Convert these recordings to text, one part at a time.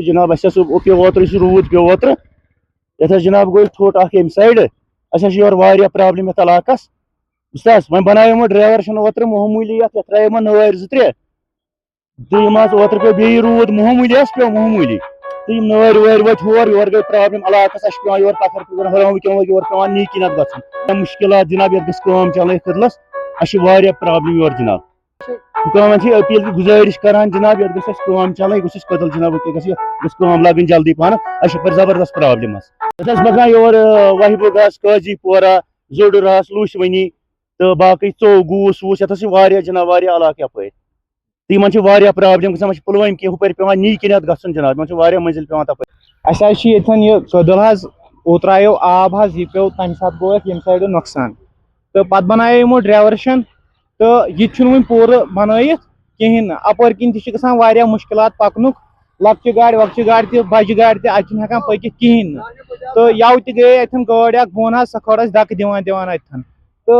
जनाब पे ओतर रूद पे ओतर ये जनाब गो थोट अम साइड अर प्रॉब्लम ये इलाकस वो बनाव ड्राइवर ओतर मामूली त्रे नर त्रे ओतर पे बे रूद मामूली पे मामूली तो नर वर वो योर गई प्रॉब्लम इलाकस योर पत्थर योर पे नीकिनत ग मुश्किल जनाब ये चल कदलस प्रॉब्लम योर जनाब अपील गुजारिश करान जनाब ये चल कदल जनाब लगन जल्दी पहन पर जबरदस्त प्रॉब्लम बसान योर वहीबुगस काजी पोरा जोडुरहस लुशवनी तो बाकी चो गूस वूस ये जनाब इलाक यप तो प्रॉब्लम ग पुलवाम कि हुपर पे नीकिनत ग जनाब मंजिल पे तप कदल ओतर आयो आब यह पे तम सात गो ये साइड नुकसान तो पत बनायो यमो ड्राइवर तो यह पूर बनत कहें अपर किन ग मुश्किल पकनुक लक्चि गाड़ वक्चि गाड़ बजि गाड़ अकान पकित कहें तो यव गए अन गाड़ बोन सह खड़ धक् दिवान अतन तो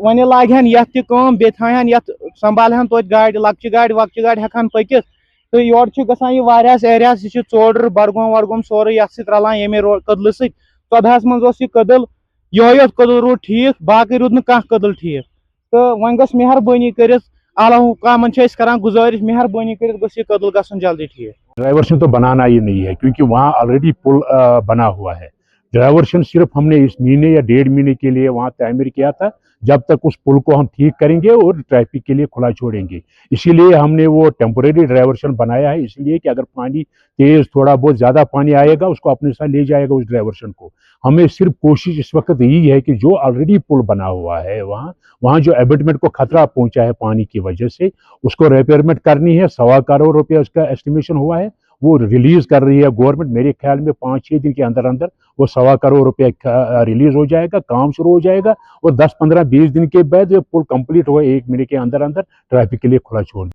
वन लागहन ये थाहन ये संभालहन तोत गाड़ लक्चि गाड़ वक्चि गाड़ हेकान पकित तो योर गस एरिया चोडर बडगोम वडगोम सोरे ये रलान ये कदल सदहस मज कदल ये कदल रूद ठीक बाकी रूद ना कदल ठीक तो वन गस मेहरबानी कर आला हुकामन करान गुजारिश मेहरबानी कर यह कदल गसन जल्दी ठीक। ड्राइवर्शन तो बनाना ही नहीं है क्योंकि वहाँ ऑलरेडी पुल बना हुआ है। ड्राइवर्शन सिर्फ हमने इस महीने या 1.5 महीने के लिए वहाँ तामीर किया था, जब तक उस पुल को हम ठीक करेंगे और ट्रैफिक के लिए खुला छोड़ेंगे। इसीलिए हमने वो टेम्पोरेरी ड्राइवर्शन बनाया है, इसलिए कि अगर पानी तेज थोड़ा बहुत ज़्यादा पानी आएगा उसको अपने साथ ले जाएगा उस ड्राइवर्शन को। हमें सिर्फ कोशिश इस वक्त यही है कि जो ऑलरेडी पुल बना हुआ है वहाँ जो एबेटमेंट को खतरा पहुँचा है पानी की वजह से, उसको रिपेयरमेंट करनी है। 1.25 करोड़ रुपया उसका एस्टिमेशन हुआ है, वो रिलीज कर रही है गवर्नमेंट। मेरे ख्याल में 5-6 दिन के अंदर अंदर वो 1.25 करोड़ रुपया रिलीज हो जाएगा, काम शुरू हो जाएगा और 10-15-20 दिन के बाद पुल कंप्लीट हुआ 1 महीने के अंदर अंदर ट्रैफिक के लिए खुला छोड़